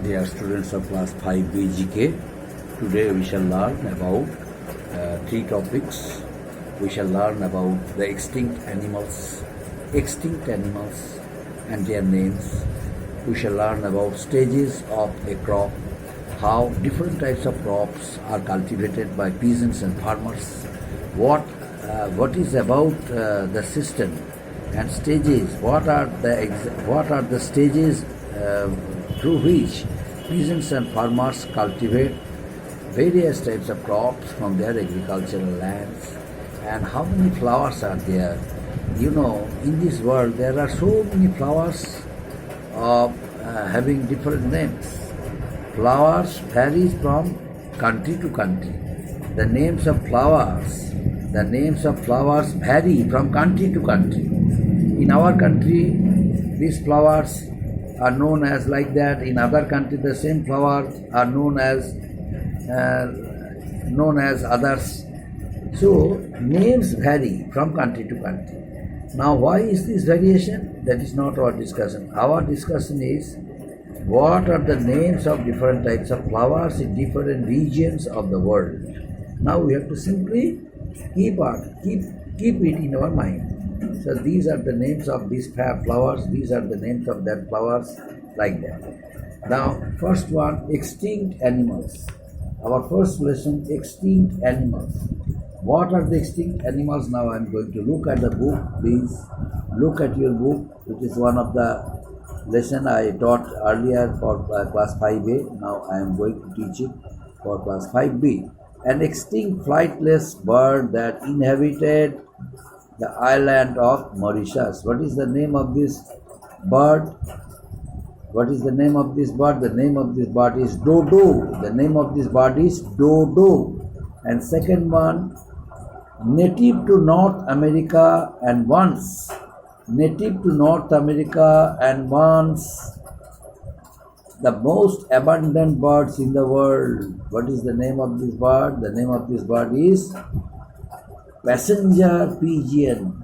Dear students of class 5B GK, today we shall learn about three topics. We shall learn about the extinct animals and their names. We shall learn about stages of a crop, how different types of crops are cultivated by peasants and farmers, what is about the system and stages, what are the stages through which peasants and farmers cultivate various types of crops from their agricultural lands, and how many flowers are there. You know, in this world there are so many flowers of having different names. Flowers varies from country to country. The names of flowers vary from country to country. In our country, these flowers are known as like that. In other countries, the same flowers are known as others. So names vary from country to country. Now, why is this variation? That is not our discussion. Our discussion is what are the names of different types of flowers in different regions of the world. Now we have to simply keep it in our mind. So these are the names of these flowers, these are the names of that flowers, like that. Now, first one, extinct animals. Our first lesson, extinct animals. What are the extinct animals? Now I am going to look at the book. Please look at your book. It is one of the lesson I taught earlier for class 5A. Now I am going to teach it for class 5B. An extinct flightless bird that inhabited the island of Mauritius. What is the name of this bird? What is the name of this bird? The name of this bird is dodo. The name of this bird is dodo. And second one, native to North America and once the most abundant birds in the world. What is the name of this bird? The name of this bird is passenger pigeon.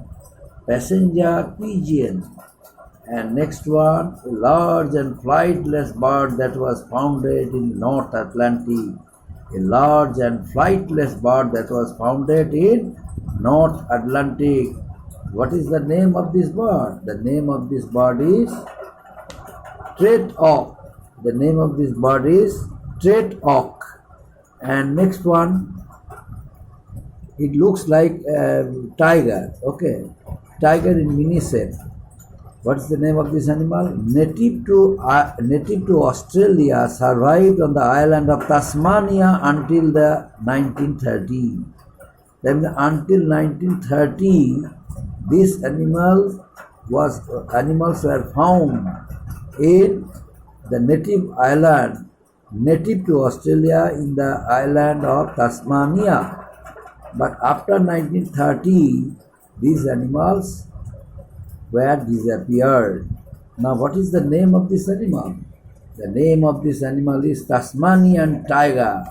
And next one, a large and flightless bird that was founded in North Atlantic. What is the name of this bird? The name of this bird is straight auk. And next one, it looks like a tiger. Okay, tiger in mini shape. What is the name of this animal? Native to Australia, survived on the island of Tasmania until the 1930. Then until 1930, these animals were found in the native to Australia in the island of Tasmania. But after 1930, these animals were disappeared. Now, what is the name of this animal? The name of this animal is Tasmanian tiger.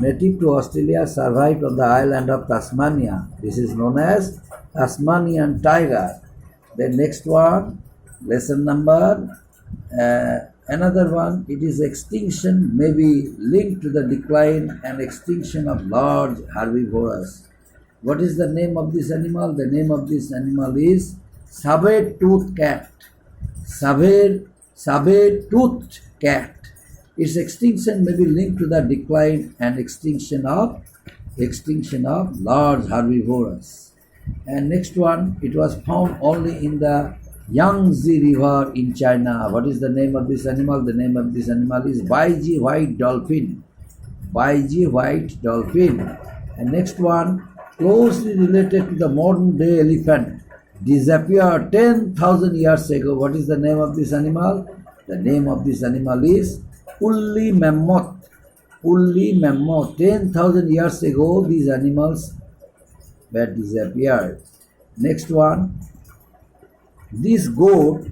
Native to Australia, survived on the island of Tasmania. This is known as Tasmanian tiger. The next one, lesson number, another one, it is extinction may be linked to the decline and extinction of large herbivores. What is the name of this animal? The name of this animal is saber-toothed cat. Saber-toothed cat. Its extinction may be linked to the decline and extinction of large herbivores. And next one, it was found only in the Yangtze River in China. What is the name of this animal? The name of this animal is Baiji white dolphin. And next one, closely related to the modern day elephant, disappeared 10,000 years ago. What is the name of this animal? The name of this animal is woolly mammoth. 10,000 years ago, these animals were disappeared. Next one, this goat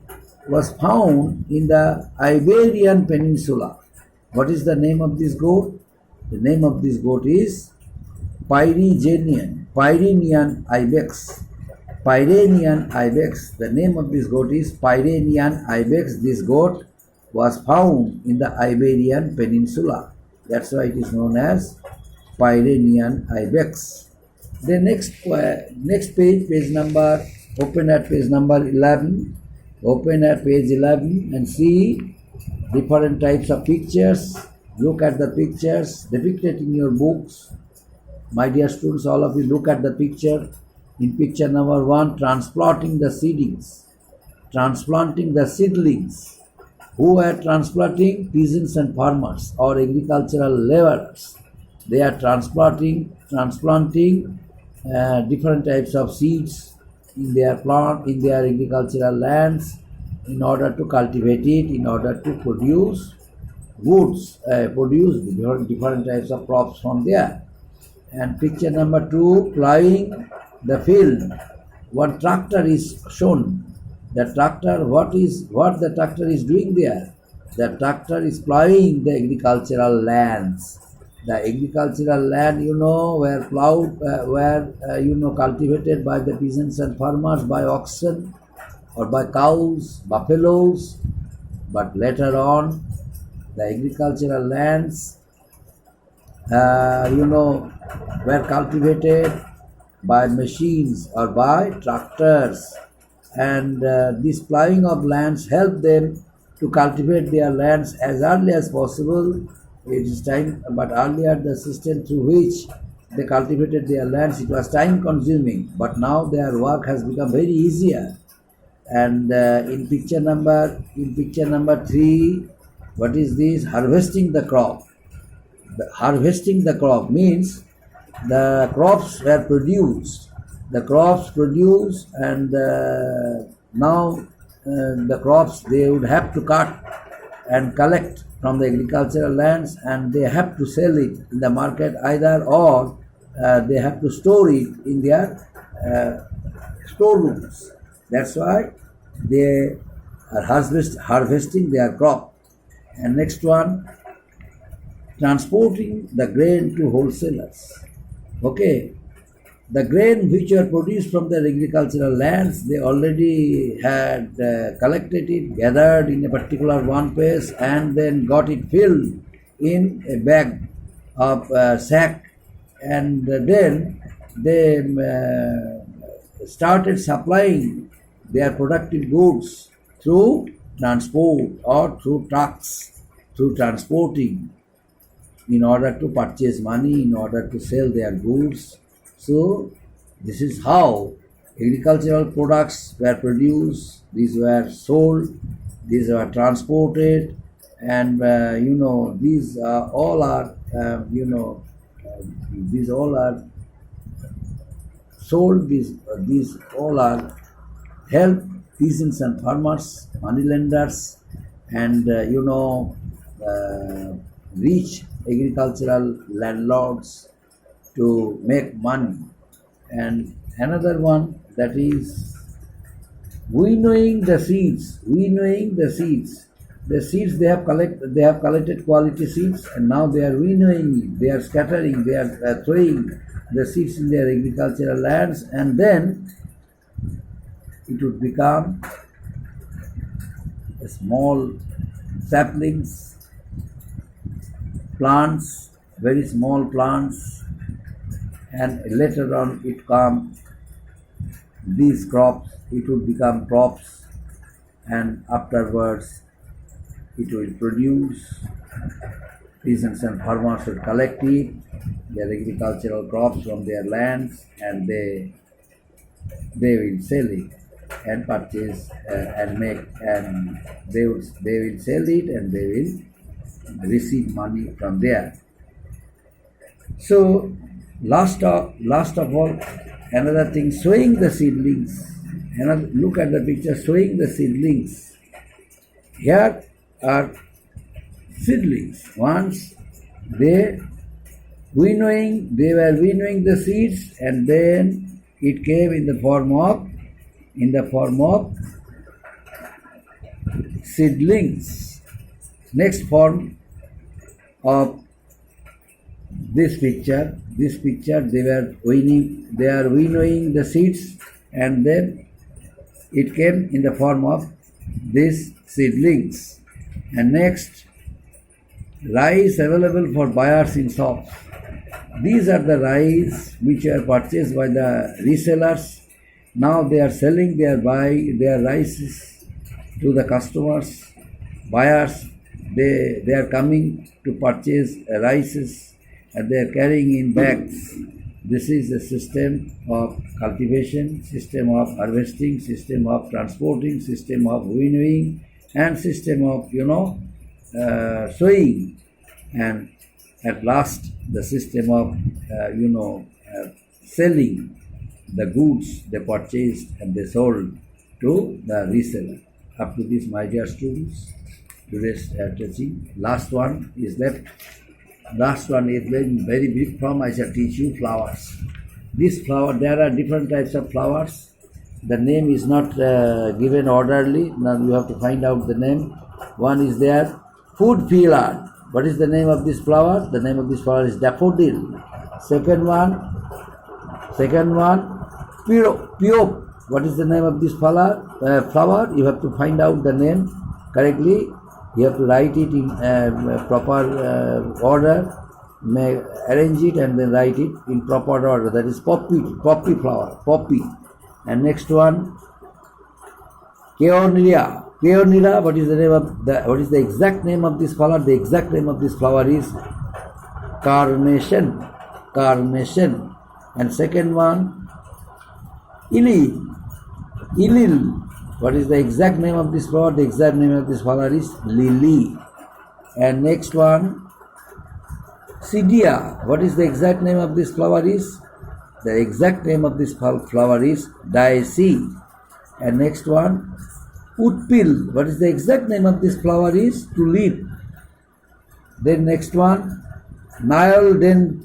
was found in the Iberian Peninsula. What is the name of this goat? The name of this goat is Pyrenean ibex. Pyrenean ibex. The name of this goat is Pyrenean ibex. This goat was found in the Iberian Peninsula. That's why it is known as Pyrenean ibex. The next page number, open at page number 11. Open at page 11 and see different types of pictures. Look at the pictures depicted in your books. My dear students, all of you look at the picture. In picture number 1, transplanting the seedlings. Transplanting the seedlings. Who are transplanting? Peasants and farmers or agricultural laborers. They are transplanting different types of seeds in their agricultural lands in order to cultivate it, in order to produce goods, produce different types of crops from there. And picture number 2, plowing the field. One tractor is shown. The tractor, what the tractor is doing there? The tractor is plowing the agricultural lands. The agricultural land, were plowed, cultivated by the peasants and farmers by oxen or by cows, buffaloes. But later on, the agricultural lands, were cultivated by machines or by tractors. And this plowing of lands helped them to cultivate their lands as early as possible. It is time, but earlier the system through which they cultivated their lands, it was time consuming, but now their work has become very easier. And in picture number 3, what is this? Harvesting the crop. Harvesting the crop means the crops were produced. The crops produced, and now the crops they would have to cut and collect from the agricultural lands, and they have to sell it in the market either, or they have to store it in their storerooms. That's why they are harvesting their crop. And next one, transporting the grain to wholesalers. Okay, the grain which were produced from their agricultural lands, they already had collected it, gathered in a particular one place, and then got it filled in a bag of sack, and then they started supplying their productive goods through transport or through trucks, through transporting, in order to purchase money, in order to sell their goods. So this is how agricultural products were produced, these were sold, these were transported, and these all are sold, these all are help peasants and farmers, moneylenders, and rich agricultural landlords to make money. And another one, that is winnowing the seeds. The seeds they have collected quality seeds, and now they are winnowing it. They are scattering, they are throwing the seeds in their agricultural lands, and then it would become a small saplings, plants, very small plants, and later on it come these crops, it would become crops, and afterwards it will produce. Peasants and farmers will collect it, their agricultural crops from their lands, and they will sell it and purchase and make, and they will sell it and they will receive money from there. So last of all, another thing, sowing the seedlings. Look at the picture, sowing the seedlings. Here are seedlings. Once they were winnowing the seeds, and then it came in the form of seedlings. Next form of this picture, they are winnowing the seeds, and then it came in the form of these seedlings. And next, rice available for buyers in shops. These are the rice which are purchased by the resellers. Now they are selling their rices to the customers, buyers. They are coming to purchase rices and they are carrying in bags. This is a system of cultivation, system of harvesting, system of transporting, system of winnowing, and system of sowing, and at last the system of selling the goods they purchased and they sold to the reseller. Up to this, my dear students, today's teaching. Last one is left. Last one is very brief from. I shall teach you flowers. This flower, there are different types of flowers. The name is not given orderly. Now you have to find out the name. One is there, food pillar. What is the name of this flower? The name of this flower is daffodil. Second one, Pyop. What is the name of this flower? You have to find out the name correctly. You have to write it in proper order. Arrange it and then write it in proper order. That is poppy flower, poppy. And next one, Keornilla. Keornilla. What is the exact name of this flower? The exact name of this flower is carnation. Carnation. And second one, Ilil. What is the exact name of this flower? The exact name of this flower is lily. And next one, Cydia. What is the exact name of this flower is? The exact name of this flower is Daisy. And next one, Utpil. What is the exact name of this flower is? Tulip. Then next one, Nyoldena.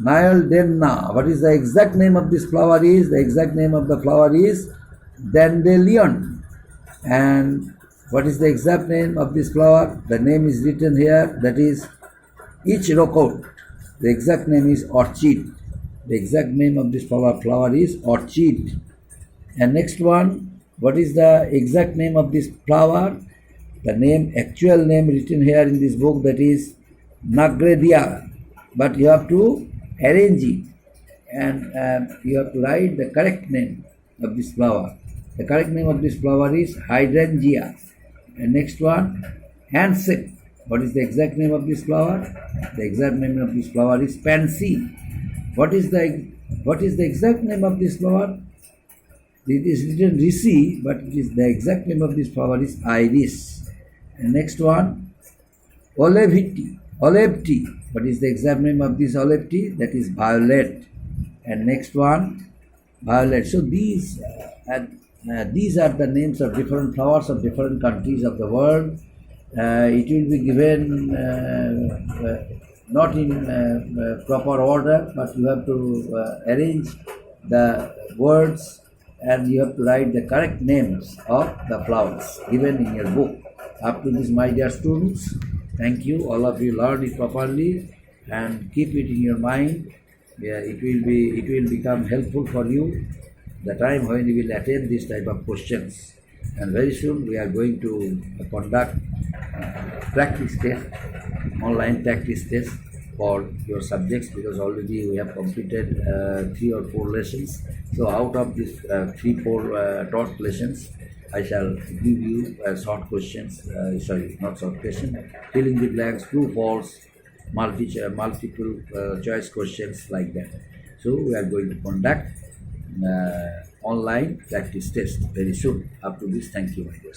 What is the exact name of this flower is? The exact name of the flower is Dandelion. And what is the exact name of this flower? The name is written here, that is Ichrocot. The exact name is orchid. The exact name of this flower is orchid. And next one, what is the exact name of this flower? The actual name written here in this book, that is Nagredia. But you have to arrange it and you have to write the correct name of this flower. The correct name of this flower is hydrangea. And next one, handset. What is the exact name of this flower? The exact name of this flower is pansy. What is the exact name of this flower? It is written Rishi, but the exact name of this flower is iris. And next one, olive tea. What is the exact name of this olive tea? That is violet. And next one, violet. So these are the names of different flowers of different countries of the world. It will be given not in proper order, but you have to arrange the words and you have to write the correct names of the flowers given in your book. Up to this, my dear students, thank you. All of you learn it properly and keep it in your mind. It will become helpful for you the time when you will attend this type of questions. And very soon we are going to conduct practice test, online practice test for your subjects, because already we have completed 3 or 4 lessons. So out of these 3-4 taught lessons, I shall give you short questions, not short question, filling the blanks, true, false, multiple choice questions like that. So we are going to conduct online practice test very soon. Up to this, thank you, my dear.